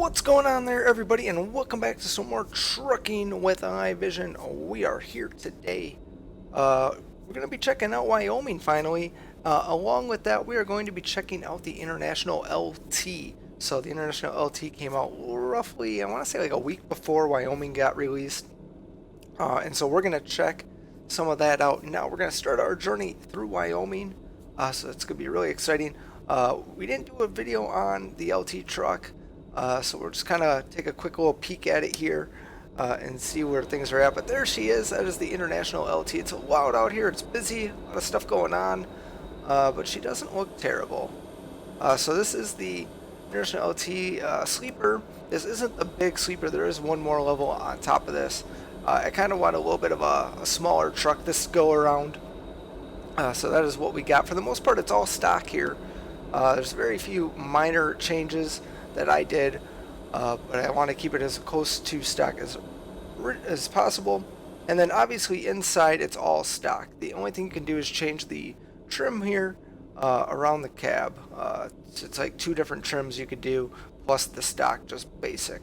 What's going on there, everybody, and welcome back to some more trucking with iVision. We are here today. We're going to be checking out Wyoming finally. Along with that, we are going to be checking out the International LT. So the International LT came out roughly, I want to say like a week before Wyoming got released. And so we're going to check some of that out. Now we're going to start our journey through Wyoming. So it's going to be really exciting. We didn't do a video on the LT truck. So we're just kind of take a quick little peek at it here and see where things are at. But there she is. That is the International LT. It's loud out here. It's busy. A lot of stuff going on. But she doesn't look terrible. So this is the International LT sleeper. This isn't the big sleeper. There is one more level on top of this. I kind of want a little bit of a smaller truck this go around. So that is what we got. For the most part, it's all stock here. There's very few minor changes that I did, but I want to keep it as close to stock as possible. And then obviously inside it's all stock. The only thing you can do is change the trim here around the cab. It's like two different trims you could do plus the stock, just basic.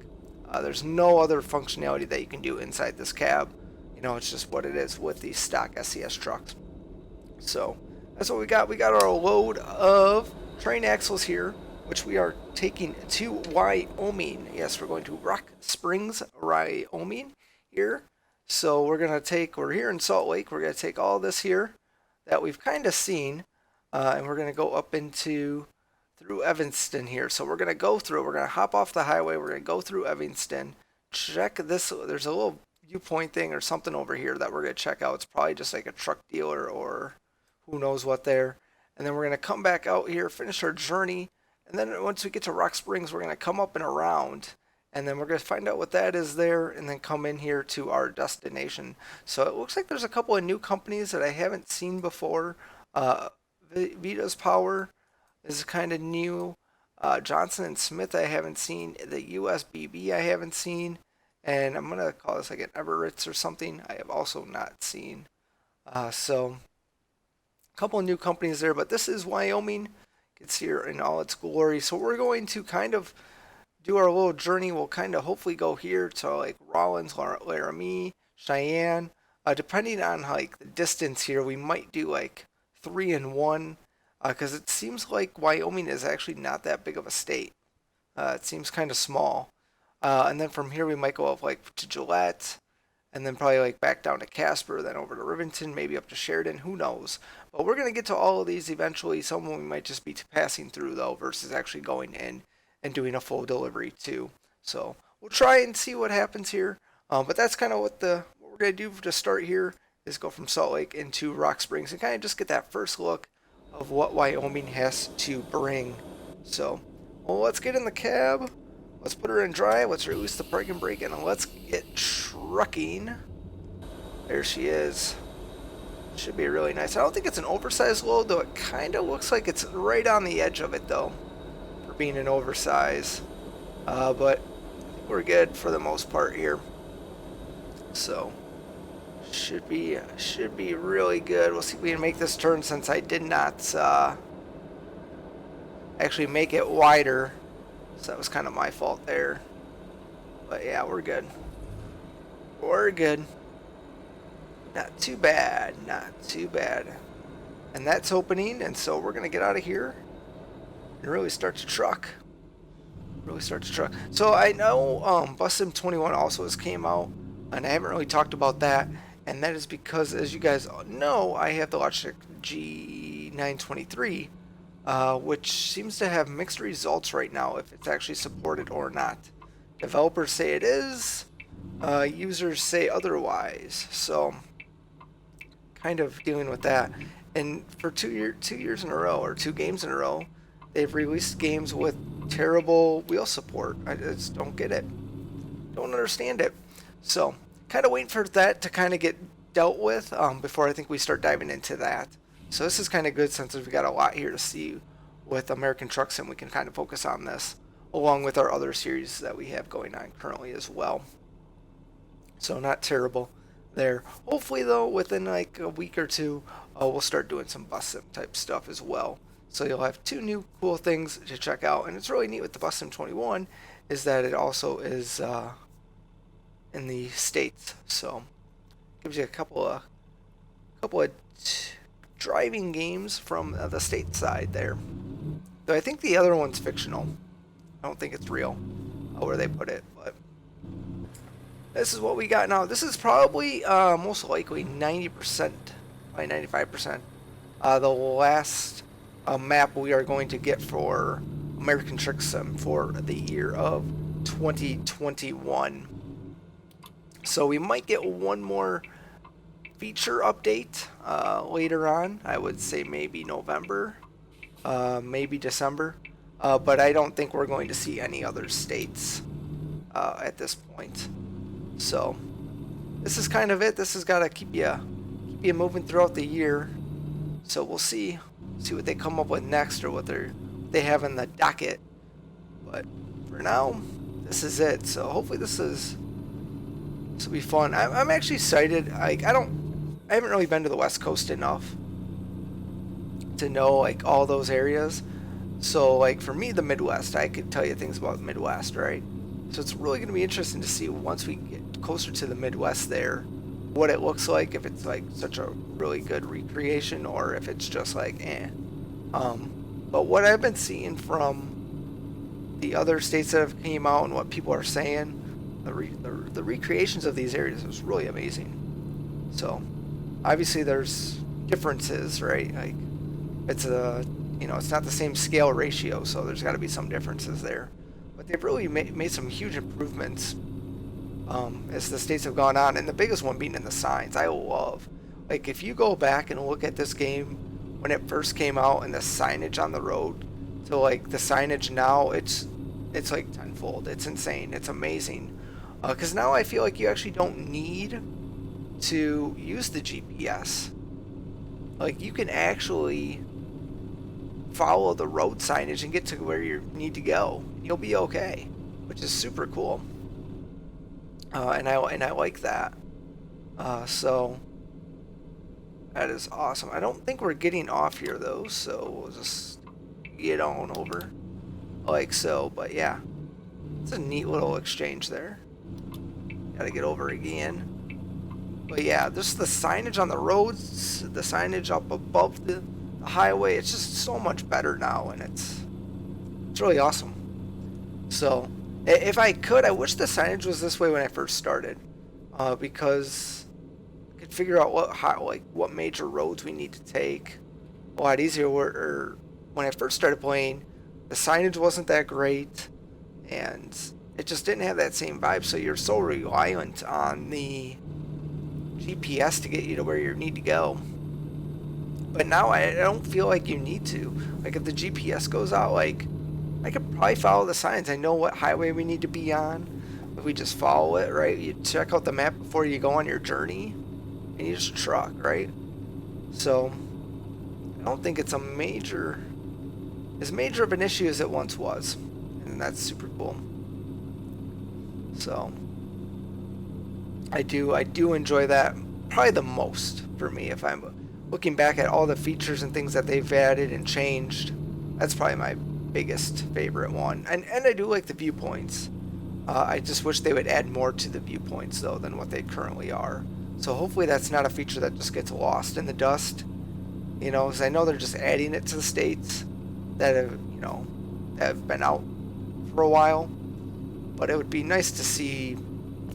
There's no other functionality that you can do inside this cab. You know, it's just what it is with these stock SCS trucks. So that's what we got. We got our load of train axles here, which we are taking to Wyoming. Yes, we're going to Rock Springs, Wyoming here. So we're here in Salt Lake. We're going to take all this here that we've kind of seen, and we're going to go up through Evanston here. So we're going to hop off the highway. We're going to go through Evanston, check this. There's a little Viewpoint thing or something over here that we're going to check out. It's probably just like a truck dealer or who knows what there. And then we're going to come back out here, finish our journey. And then once we get to Rock Springs, we're going to come up and around, and then we're going to find out what that is there, and then come in here to our destination. So it looks like there's a couple of new companies that I haven't seen before. Vita's Power is kind of new. Johnson & Smith I haven't seen. The USBB I haven't seen. And I'm going to call this like an Everett's or something. I have also not seen. So a couple of new companies there, but this is Wyoming. It's here in all its glory. So we're going to kind of do our little journey. We'll kind of hopefully go here to like Rawlins, Laramie, Cheyenne. Depending on like the distance here, we might do like 3 in 1, because it seems like Wyoming is actually not that big of a state. It seems kind of small. And then from here we might go up like to Gillette, and then probably like back down to Casper, then over to Rivington, maybe up to Sheridan, who knows. But we're going to get to all of these eventually. Some of them we might just be passing through though, versus actually going in and doing a full delivery too. So we'll try and see what happens here. But that's kind of what we're going to do to start here, is go from Salt Lake into Rock Springs and kind of just get that first look of what Wyoming has to bring. So, well, let's get in the cab. Let's put her in drive. Let's release the parking brake, and let's get trucking. There she is. Should be really nice. I don't think it's an oversized load, though it kind of looks like it's right on the edge of it, though, for being an oversize. But we're good for the most part here. So should be really good. We'll see if we can make this turn, since I did not actually make it wider. So that was kind of my fault there. But yeah, we're good. We're good. Not too bad. Not too bad. And that's opening, and so we're going to get out of here and really start to truck. So I know Bus Sim 21 also has came out, and I haven't really talked about that. And that is because, as you guys know, I have the Logitech G923. Which seems to have mixed results right now, if it's actually supported or not. Developers say it is, users say otherwise, so kind of dealing with that. And for 2 years in a row, or 2 games in a row, they've released games with terrible wheel support. I just don't get it, don't understand it. So kind of waiting for that to kind of get dealt with before I think we start diving into that. So this is kind of good, since we've got a lot here to see with American Truck Sim. We can kind of focus on this along with our other series that we have going on currently as well. So not terrible there. Hopefully though, within like a week or two, we'll start doing some Bus Sim type stuff as well. So you'll have 2 new cool things to check out. And it's really neat with the Bus Sim 21 is that it also is in the states. So gives you a couple of driving games from the state side there. Though I think the other one's fictional. I don't think it's real where they put it, but this is what we got now. This is probably most likely 90%, by 95%, the last map we are going to get for American Truck Sim for the year of 2021. So we might get one more feature update later on. I would say maybe November, maybe December, but I don't think we're going to see any other states at this point. So this is kind of it. This has got to keep you moving throughout the year. So we'll see what they come up with next, or what they have in the docket. But for now, this is it. So hopefully this will be fun. I'm actually excited. I haven't really been to the West Coast enough to know like all those areas. So like for me, the Midwest, I could tell you things about the Midwest, right? So it's really going to be interesting to see once we get closer to the Midwest there, what it looks like, if it's like such a really good recreation or if it's just like eh. But what I've been seeing from the other states that have came out and what people are saying, the recreations of these areas is really amazing. So obviously there's differences, right? Like it's it's not the same scale ratio, so there's got to be some differences there. But they've really made some huge improvements as the states have gone on, and the biggest one being in the signs. I love, like, if you go back and look at this game when it first came out and the signage on the road to like the signage now, it's like tenfold. It's insane. It's amazing. Because now I feel like you actually don't need to use the GPS. Like you can actually follow the road signage and get to where you need to go. You'll be okay, which is super cool. And I like that. So that is awesome. I don't think we're getting off here though, so we'll just get on over like so. But yeah, it's a neat little exchange there. Gotta get over again. But yeah, just the signage on the roads, the signage up above the highway, it's just so much better now, and it's really awesome. So if I could, I wish the signage was this way when I first started, because I could figure out what major roads we need to take a lot easier. Or when I first started playing, the signage wasn't that great, and it just didn't have that same vibe. So you're so reliant on the GPS to get you to where you need to go. But now I don't feel like you need to. Like if the GPS goes out, like I could probably follow the signs. I know what highway we need to be on. If we just follow it, right? You check out the map before you go on your journey, and you just truck, right? So I don't think it's as major of an issue as it once was, and that's super cool. So I do enjoy that probably the most for me. If I'm looking back at all the features and things that they've added and changed, that's probably my biggest favorite one. And I do like the viewpoints. I just wish they would add more to the viewpoints though than what they currently are. So hopefully that's not a feature that just gets lost in the dust. Because I know they're just adding it to the states that have been out for a while. But it would be nice to see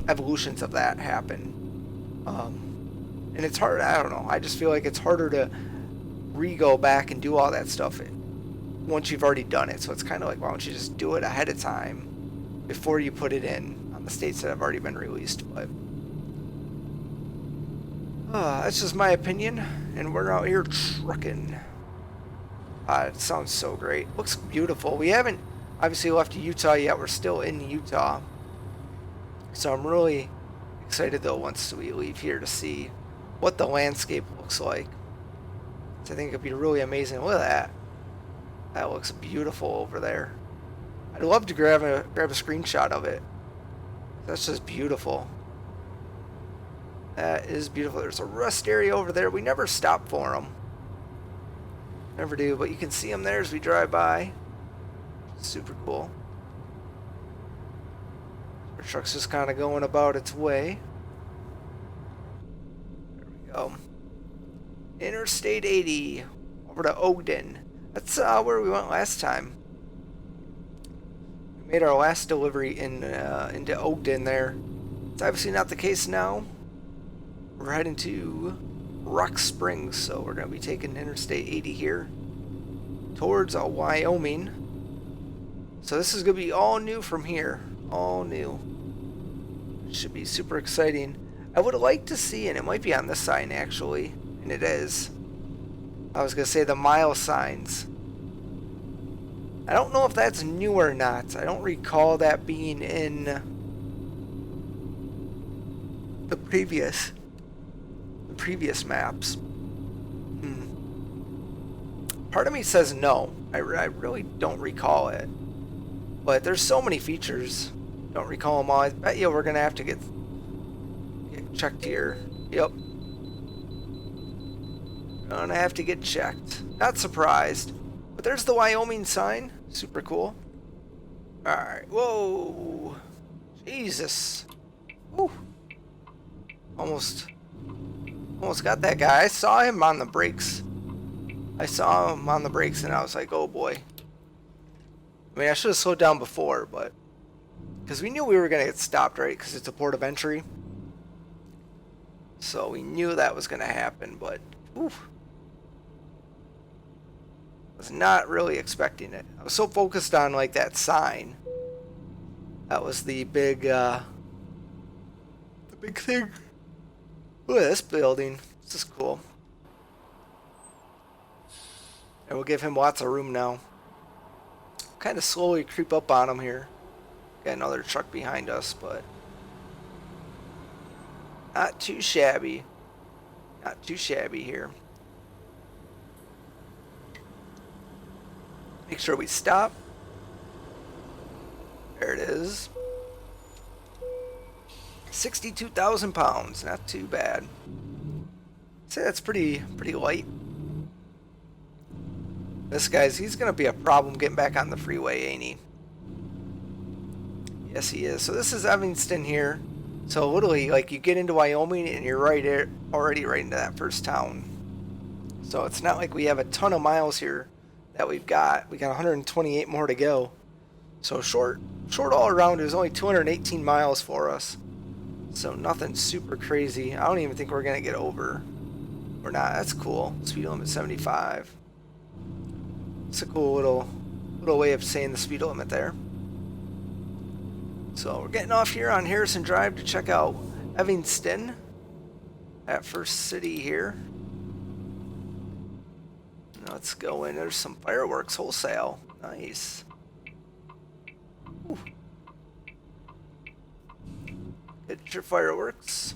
evolutions of that happen. And it's hard. I don't know. I just feel like it's harder to go back and do all that stuff once you've already done it. So it's kind of like, why don't you just do it ahead of time before you put it in on the states that have already been released? But that's just my opinion. And we're out here trucking. It sounds so great. Looks beautiful. We haven't obviously left Utah yet. We're still in Utah. So I'm really excited though once we leave here to see what the landscape looks like. So I think it'd be really amazing. Look at that. That looks beautiful over there. I'd love to grab a screenshot of it. That's just beautiful. That is beautiful. There's a rest area over there. We never stop for them. Never do, but you can see them there as we drive by. Super cool. Our truck's just kind of going about its way. There we go. Interstate 80 over to Ogden. That's where we went last time. We made our last delivery into Ogden there. It's obviously not the case now. We're heading to Rock Springs, so we're going to be taking Interstate 80 here towards Wyoming. So this is going to be all new from here. All new. It should be super exciting. I would like to see, and it might be on this sign actually, and it is. I was going to say the mile signs. I don't know if that's new or not. I don't recall that being in the previous maps. Part of me says no. I really don't recall it. But there's so many features. Don't recall them all. I bet you we're going to have to get checked here. Yep. Gonna have to get checked. Not surprised. But there's the Wyoming sign. Super cool. Alright. Whoa. Jesus. Woo. Almost got that guy. I saw him on the brakes. And I was like, oh boy. I mean, I should have slowed down before, but because we knew we were going to get stopped, right? Because it's a port of entry. So we knew that was going to happen, but oof. Was not really expecting it. I was so focused on like that sign. That was the big thing. Look at this building. This is cool. And we'll give him lots of room now. Kind of slowly creep up on him here. Got another truck behind us, but not too shabby. Not too shabby here. Make sure we stop. There it is. 62,000 pounds. Not too bad. I'd say that's pretty light. This he's gonna be a problem getting back on the freeway, ain't he? Yes, he is. So this is Evanston here. So literally, like, you get into Wyoming and you're already right into that first town. So it's not like we have a ton of miles here that we've got. We got 128 more to go. So short all around. It was only 218 miles for us. So nothing super crazy. I don't even think we're gonna get over. We're not. That's cool. Speed limit 75. It's a cool little way of saying the speed limit there. So we're getting off here on Harrison Drive to check out Evanston, that first city here. Let's go in. There's some fireworks wholesale. Nice. Ooh. Get your fireworks.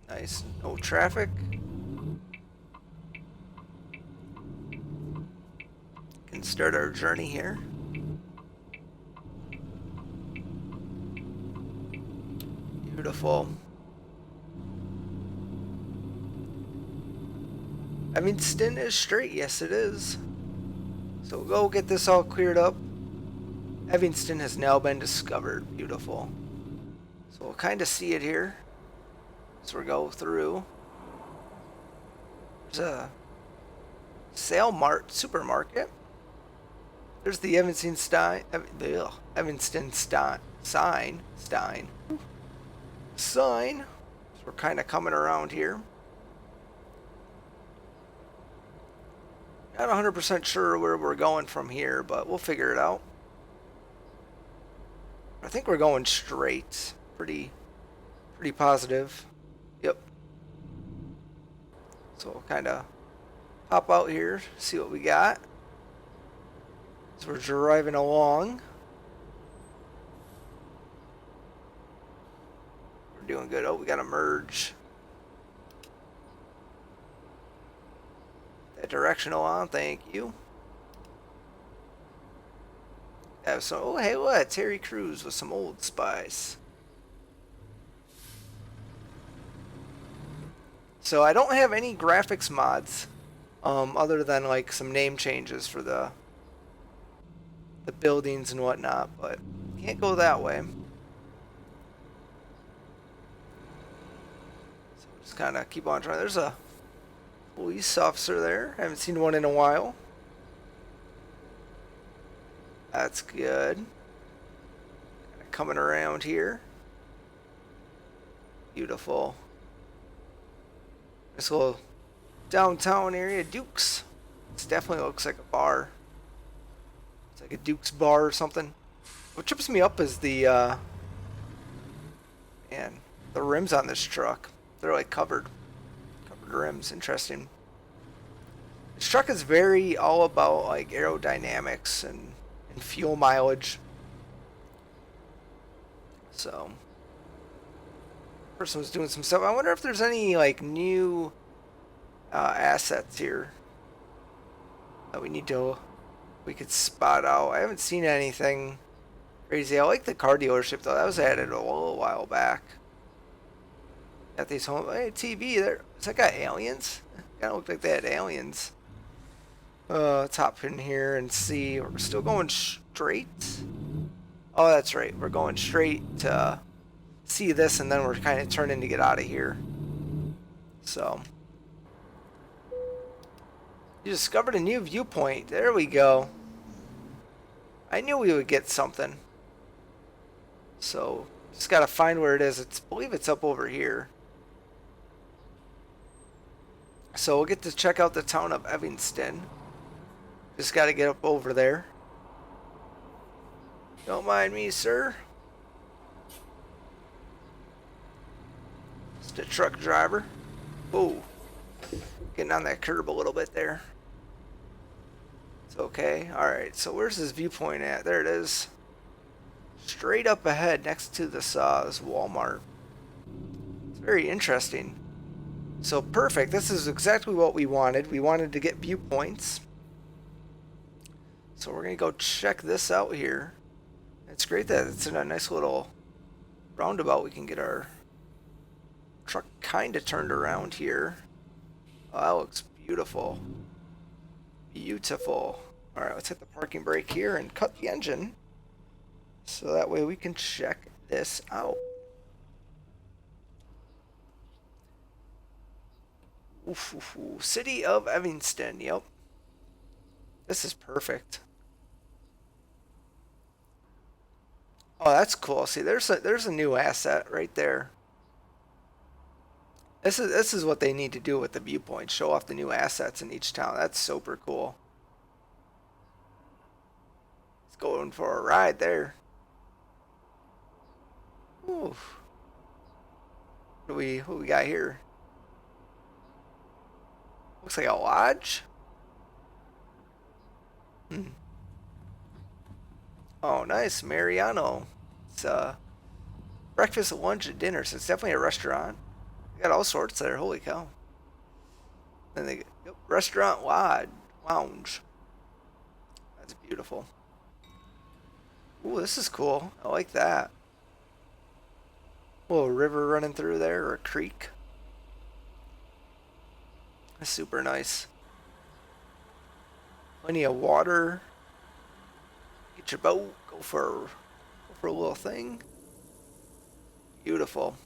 Nice. No traffic. Can start our journey here. Beautiful. Evanston is straight. Yes, it is. So we'll go get this all cleared up. Evanston has now been discovered. Beautiful. So we'll kind of see it here as we go through. There's a supermarket. There's the Evanston sign. So we're kind of coming around here. Not 100% sure where we're going from here, but we'll figure it out. I think we're going straight. Pretty positive. Yep. So we'll kind of hop out here, see what we got. So we're driving along. We're doing good. Oh, we got to merge. That directional on, thank you. Have some. Oh, hey, what? Terry Crews with some Old Spice. So I don't have any graphics mods, other than like some name changes for the buildings and whatnot. But Can't go that way. So just kind of keep on trying. There's a police officer there. Haven't seen one in a while. That's good. Kinda coming around here. Beautiful. This little downtown area, Duke's. This definitely looks like a bar. It's like a Duke's bar or something. What trips me up is the man, the rims on this truck. They're like covered rims. Interesting. This truck is very all about like aerodynamics and fuel mileage. So, person was doing some stuff. I wonder if there's any like new assets here that we could spot out. I haven't seen anything crazy. I like the car dealership though. That was added a little while back. Got these home TV there. Does that got aliens? Kind of looked like they had aliens. Let's hop in here and see. We're still going straight. Oh, that's right. We're going straight to see this, and then we're kind of turning to get out of here. So, you discovered a new viewpoint. There we go. I knew we would get something. So, just gotta find where it is. I believe it's up over here. So we'll get to check out the town of Evanston. Just gotta get up over there. Don't mind me, sir. Just a truck driver. Ooh. Getting on that curb a little bit there. It's okay. Alright, so where's this viewpoint at? There it is. Straight up ahead next to this Walmart. It's very interesting. So perfect. This is exactly what we wanted. We wanted to get viewpoints. So we're going to go check this out here. It's great that it's in a nice little roundabout. We can get our truck kind of turned around here. Oh, that looks beautiful. Beautiful. Alright, let's hit the parking brake here and cut the engine. So that way we can check this out. City of Evanston, yep. This is perfect. Oh, that's cool. See, there's a new asset right there. This is what they need to do with the viewpoint. Show off the new assets in each town. That's super cool. It's going for a ride there. Oof. What do we got here? Looks like a lodge. Oh, nice. Mariano. It's breakfast, lunch, and dinner. So it's definitely a restaurant. They got all sorts there. Holy cow. Then they yep, restaurant lounge. That's beautiful. Ooh, this is cool. I like that. A little river running through there, or a creek. That's super nice. Plenty of water. Get your boat. Go for a little thing. Beautiful.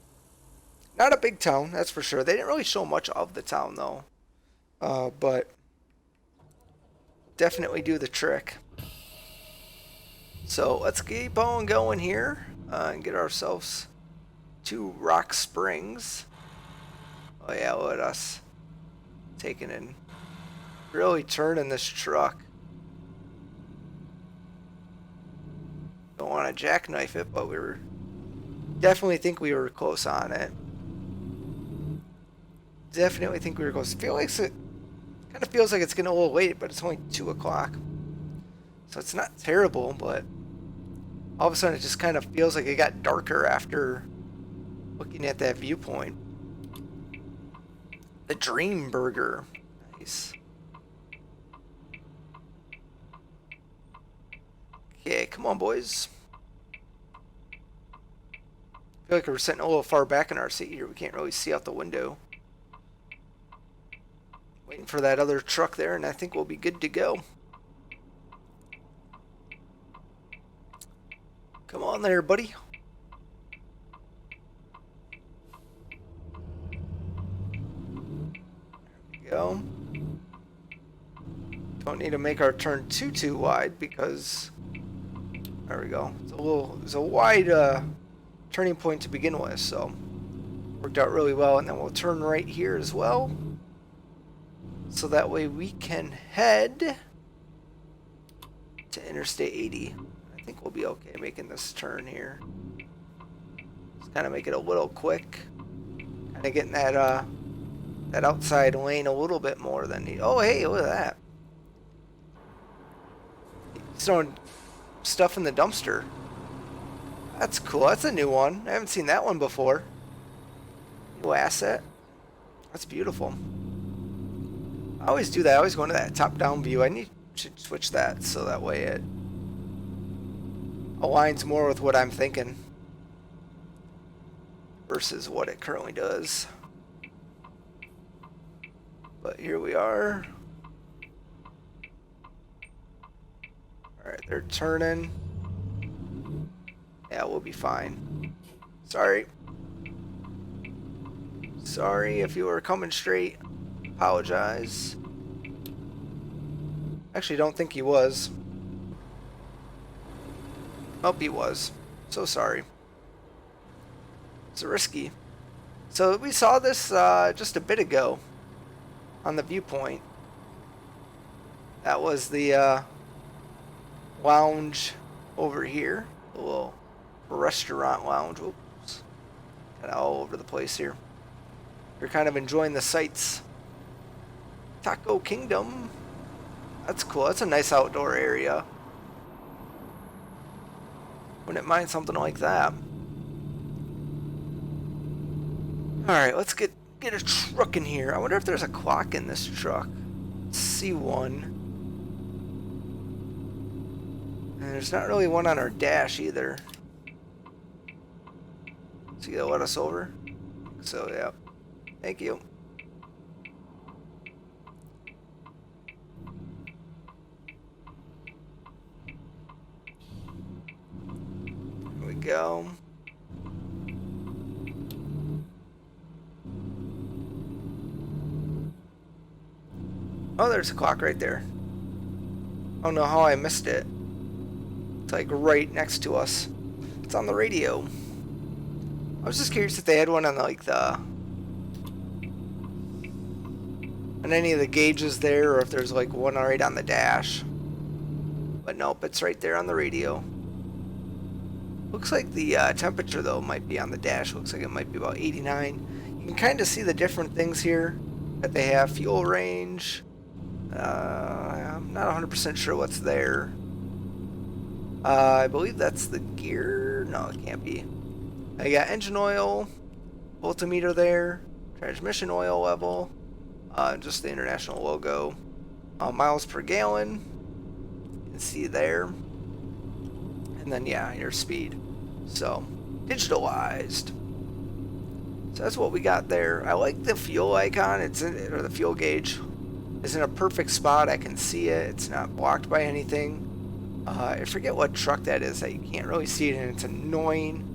Not a big town, that's for sure. They didn't really show much of the town though. But definitely do the trick. So let's keep on going here and get ourselves to Rock Springs. Oh yeah, look at us taking in, really turning this truck. Don't want to jackknife it, but we were definitely think we were close on it. Definitely think we were close. Feel like it kind of feels like it's getting a little late, but it's only 2 o'clock, so it's not terrible. But all of a sudden, it just kind of feels like it got darker after looking at that viewpoint. The Dream Burger, nice. Okay, come on, boys. I feel like we're sitting a little far back in our seat here. We can't really see out the window. Waiting for that other truck there, and I think we'll be good to go. Come on there, buddy. There we go. Don't need to make our turn too wide because there we go. It's a wide turning point to begin with, so worked out really well. And then we'll turn right here as well, so that way we can head to Interstate 80. I think we'll be okay making this turn here. Just kind of make it a little quick, kind of getting that that outside lane a little bit more than need. Oh, hey, look at that. He's throwing stuff in the dumpster. That's cool. That's a new one. I haven't seen that one before. New asset. That's beautiful. I always do that. I always go into that top-down view. I should switch that so that way it aligns more with what I'm thinking versus what it currently does. But here we are. Alright, they're turning. Yeah, we'll be fine. Sorry. Sorry if you were coming straight. Apologize. Actually, don't think he was. Oh, he was. So sorry. It's risky. So we saw this just a bit ago on the Viewpoint. That was the lounge over here. A little restaurant lounge. Oops. Kind of all over the place here. You're kind of enjoying the sights. Taco Kingdom. That's cool. That's a nice outdoor area. Wouldn't mind something like that. Alright, let's get a truck in here. I wonder if there's a clock in this truck. See one. And there's not really one on our dash either. So you gonna let us over? So yeah. Thank you. Here we go. Oh, there's a clock right there. I don't know how I missed it. It's like right next to us. It's on the radio. I was just curious if they had one on like on any of the gauges there, or if there's like one right on the dash. But nope, it's right there on the radio. Looks like the temperature though might be on the dash. Looks like it might be about 89. You can kind of see the different things here that they have. Fuel range. I'm not 100% sure what's there. I believe that's the gear. No, it can't be. I got engine oil, voltmeter there, transmission oil level, just the international logo, miles per gallon. You can see there, and then yeah, your speed. So digitalized. So that's what we got there. I like the fuel icon. It's in, or the fuel gauge is in a perfect spot. I can see it. It's not blocked by anything. I forget what truck that is that you can't really see it, and it's annoying.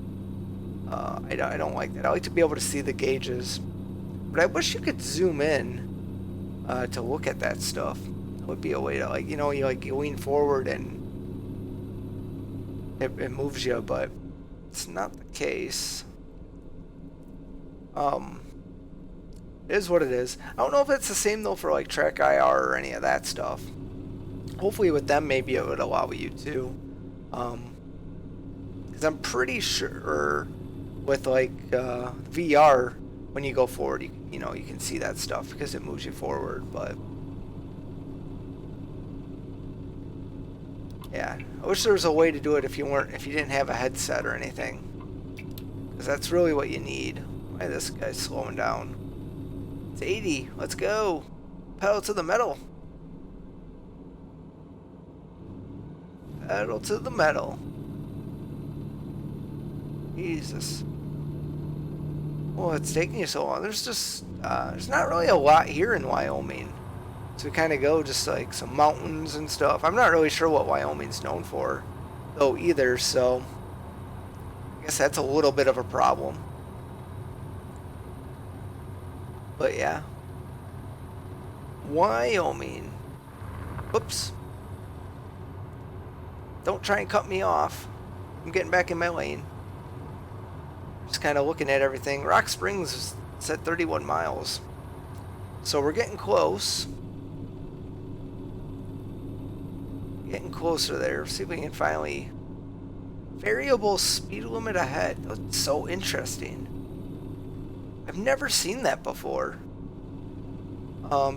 I don't like that. I like to be able to see the gauges, but I wish you could zoom in to look at that stuff. It would be a way to, like, you know, you lean forward and it moves you, but it's not the case. It is what it is. I don't know if it's the same though for like Track IR or any of that stuff. Hopefully with them maybe it would allow you to, because I'm pretty sure with like VR, when you go forward, you know, you can see that stuff because it moves you forward. But yeah, I wish there was a way to do it if you didn't have a headset or anything, because that's really what you need. Why this guy's slowing down? It's 80. Let's go. Pedal to the metal. Pedal to the metal. Jesus. Well, it's taking you so long. There's just there's not really a lot here in Wyoming. So we kind of go just like some mountains and stuff. I'm not really sure what Wyoming's known for though either, so guess that's a little bit of a problem. But yeah. Wyoming. Whoops. Don't try and cut me off. I'm getting back in my lane. Just kind of looking at everything. Rock Springs is at 31 miles. So we're getting close. Getting closer there. See if we can finally... Variable speed limit ahead. That's so interesting. I've never seen that before.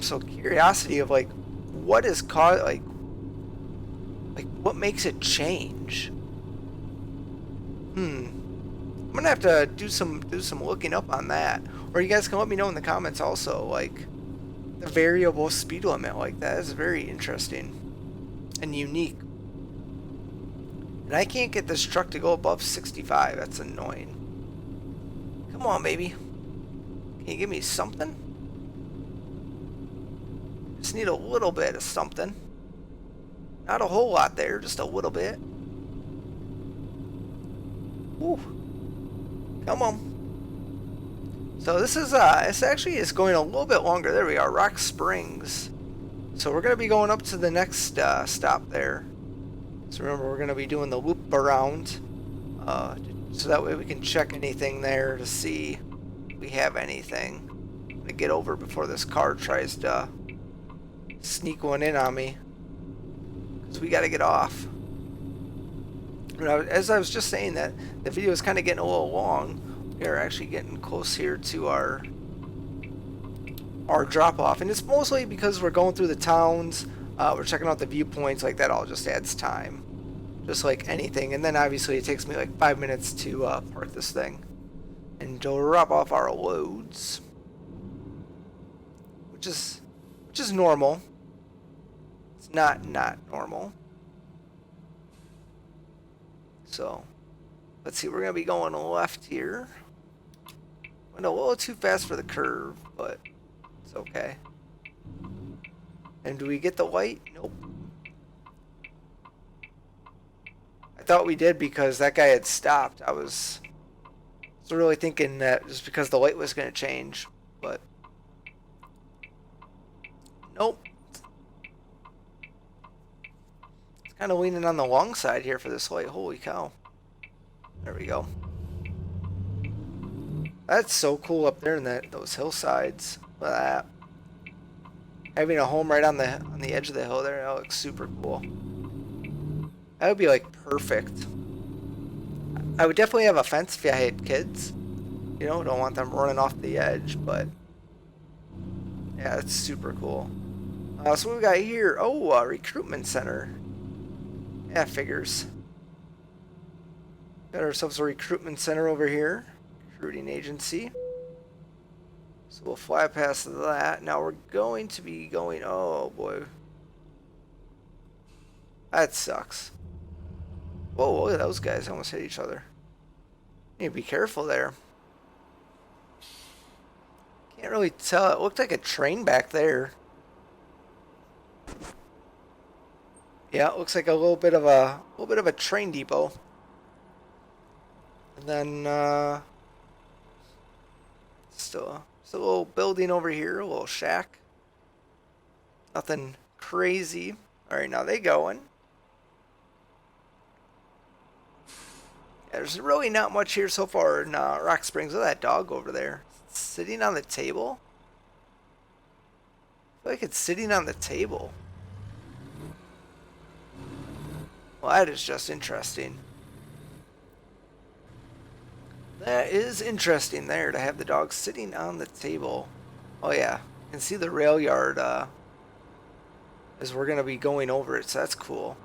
So curiosity of like, what is caused, like what makes it change? I'm gonna have to do some looking up on that. Or you guys can let me know in the comments also, like the variable speed limit. Like that is very interesting and unique. And I can't get this truck to go above 65. That's annoying. Come on, baby. Can you give me something? Just need a little bit of something. Not a whole lot there, just a little bit. Woo. Come on. So this is this actually is going a little bit longer. There we are, Rock Springs. So we're gonna be going up to the next stop there. So remember, we're gonna be doing the loop around, so that way we can check anything there to see if we have anything. I'm gonna get over before this car tries to sneak one in on me, because we got to get off. As I was just saying, that the video is kind of getting a little long. We are actually getting close here to our drop off, and it's mostly because we're going through the towns. We're checking out the viewpoints. Like that all just adds time, just like anything. And then obviously it takes me like 5 minutes to park this thing and drop off our loads, which is normal. It's not normal. So let's see, we're gonna be going left here. Went a little too fast for the curve, but it's okay. And do we get the light? Nope. I thought we did because that guy had stopped. I was really thinking that just because the light was gonna change, but nope. Kind of leaning on the long side here for this light. Holy cow. There we go. That's so cool up there in those hillsides. Look at that. Having a home right on the edge of the hill there, that looks super cool. That would be like perfect. I would definitely have a fence if I had kids. You know, don't want them running off the edge, but yeah, that's super cool. So what we got here? Oh, recruitment center. Yeah, figures. Got ourselves a recruitment center over here. Recruiting agency. So we'll fly past that. Now we're going to be going... Oh, boy. That sucks. Whoa, look at those guys. Almost hit each other. You need to be careful there. Can't really tell. It looked like a train back there. Yeah, it looks like a little bit of a train depot. And then still a little building over here, a little shack. Nothing crazy. All right, now they going. Yeah, there's really not much here so far in Rock Springs. Look at that dog over there, sitting on the table. I feel like it's sitting on the table. Well, that is just interesting. That is interesting there to have the dog sitting on the table. Oh yeah, you can see the rail yard as we're going to be going over it, so that's cool.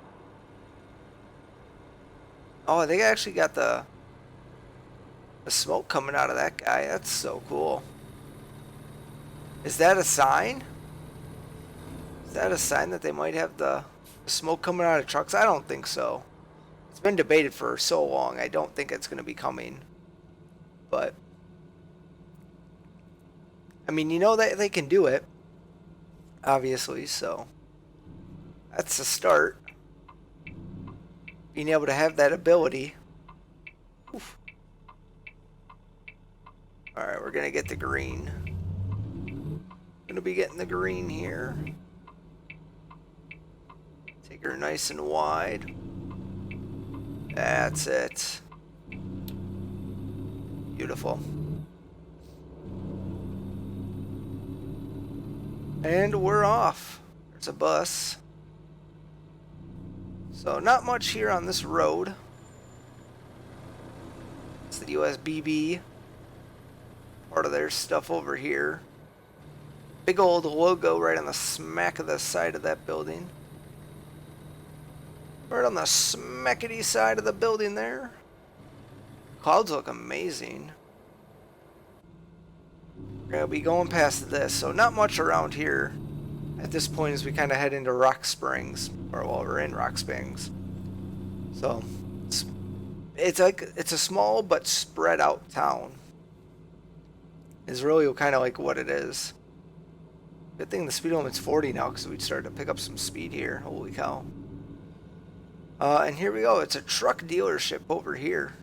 Oh, they actually got the smoke coming out of that guy. That's so cool. Is that a sign? Is that a sign that they might have the smoke coming out of trucks? I don't think so. It's been debated for so long. I don't think it's going to be coming. But I mean, you know that they can do it, obviously, so that's the start. Being able to have that ability. Oof. Alright, we're gonna get the green. Gonna be getting the green here. Take her nice and wide. That's it. Beautiful. And we're off. There's a bus. So not much here on this road. It's the USBB. Part of their stuff over here. Big old logo right on the smack of the side of that building. Right on the smackety side of the building there. Clouds look amazing. We're going to be going past this, so not much around here at this point as we kind of head into Rock Springs, or well, we're in Rock Springs. So it's a small but spread out town. Is really kind of like what it is. Good thing the speed limit's 40 now, because we'd start to pick up some speed here. Holy cow. And here we go. It's a truck dealership over here.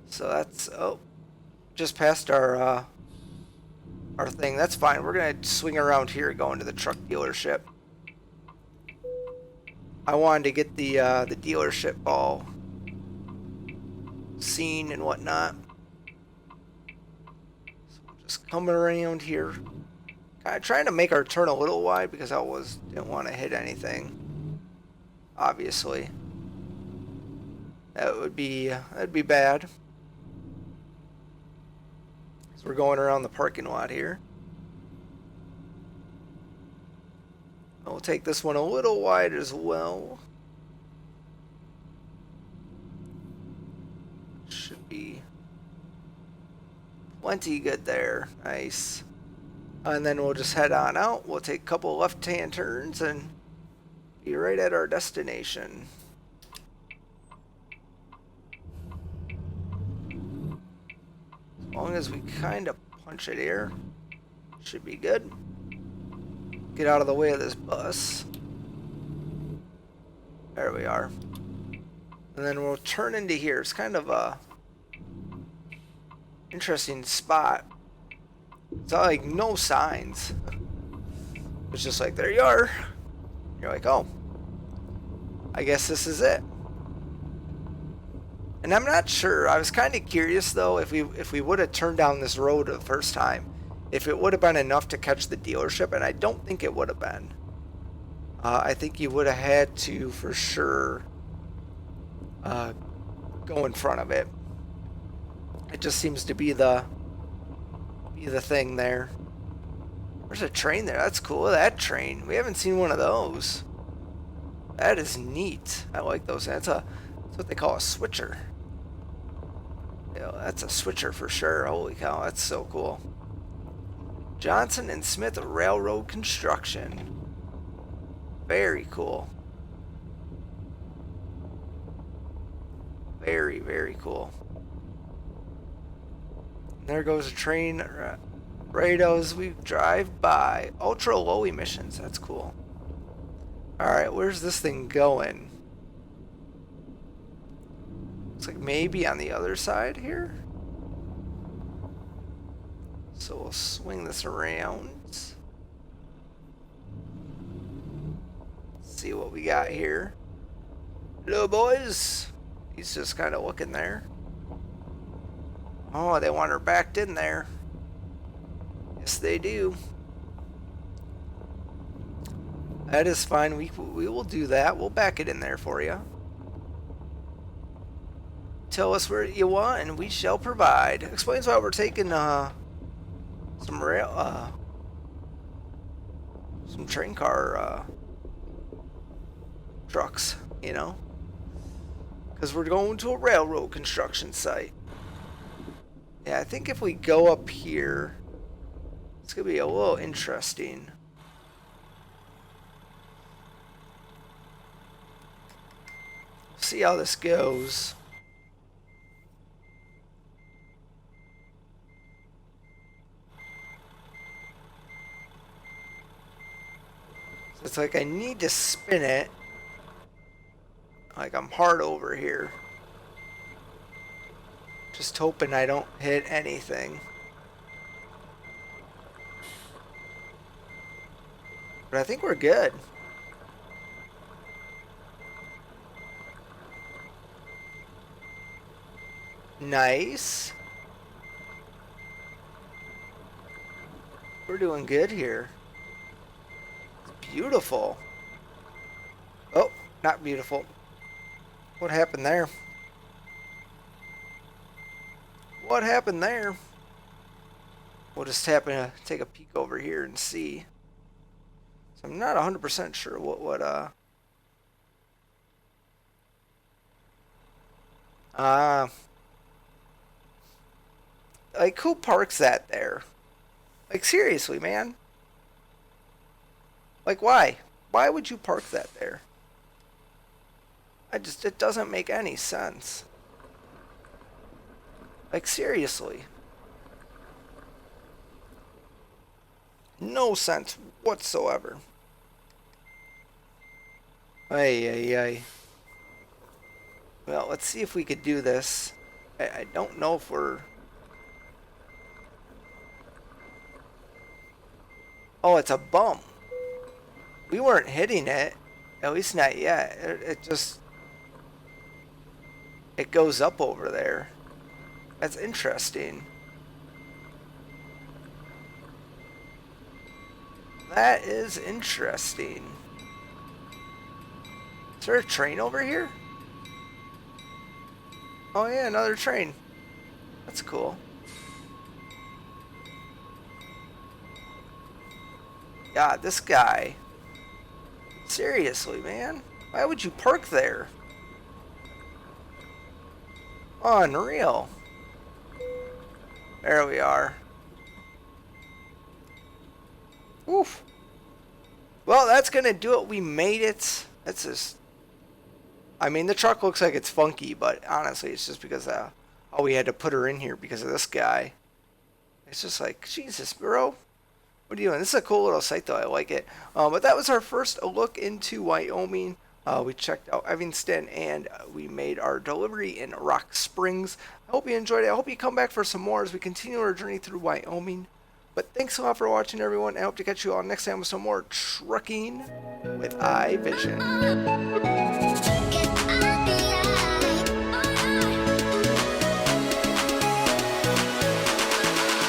So that's, oh, just past our thing. That's fine. We're going to swing around here going to the truck dealership. I wanted to get the dealership all seen and whatnot. So just coming around here. Kind of trying to make our turn a little wide because I didn't want to hit anything. Obviously. That'd be bad. So we're going around the parking lot here. We'll take this one a little wide as well. Should be plenty good there. Nice. And then we'll just head on out. We'll take a couple left-hand turns and be right at our destination. As long as we kind of punch it here, should be good. Get out of the way of this bus. There we are. And then we'll turn into here. It's kind of a interesting spot. It's not like no signs. It's just like, there you are. You're like, oh, I guess this is it. And I'm not sure. I was kind of curious though if we would have turned down this road the first time, if it would have been enough to catch the dealership, and I don't think it would have been. I think you would have had to for sure go in front of it. It just seems to be the thing there. There's a train there. That's cool. That train. We haven't seen one of those. That is neat. I like those. That's what they call a switcher. Yeah, that's a switcher for sure. Holy cow, that's so cool. Johnson and Smith Railroad Construction. Very cool. Very, very cool. There goes a train right as we drive by. Ultra low emissions. That's cool. Alright, where's this thing going? Looks like maybe on the other side here. So we'll swing this around. See what we got here. Hello, boys. He's just kind of looking there. Oh, they want her backed in there. Yes, they do. That is fine. We will do that. We'll back it in there for you. Tell us where you want, and we shall provide. Explains why we're taking some train car trucks, you know, because we're going to a railroad construction site. Yeah, I think if we go up here, it's gonna be a little interesting. See how this goes. So it's like I need to spin it. Like I'm hard over here. Just hoping I don't hit anything. But I think we're good. Nice. We're doing good here. Beautiful. Oh, not beautiful. What happened there? What happened there? We'll just happen to take a peek over here and see. So I'm not 100% sure what like who parks that there? Like seriously, man? Like why? Why would you park that there? It doesn't make any sense. Like seriously. No sense whatsoever. Ay, ay, ay. Well, let's see if we could do this. I don't know if we're... Oh, it's a bump. We weren't hitting it. At least not yet. It just... It goes up over there. That's interesting. That is interesting. Is there a train over here? Oh yeah, another train. That's cool. God, this guy. Seriously, man. Why would you park there? Unreal. There we are. Oof. Well, that's gonna do it. We made it. That's just... I mean, the truck looks like it's funky, but honestly, it's just because oh, we had to put her in here because of this guy. It's just like, Jesus, bro. What are you doing? This is a cool little site, though. I like it. But that was our first look into Wyoming. We checked out Evanston, and we made our delivery in Rock Springs. I hope you enjoyed it. I hope you come back for some more as we continue our journey through Wyoming. But thanks a lot for watching, everyone. I hope to catch you all next time with some more trucking with iVision.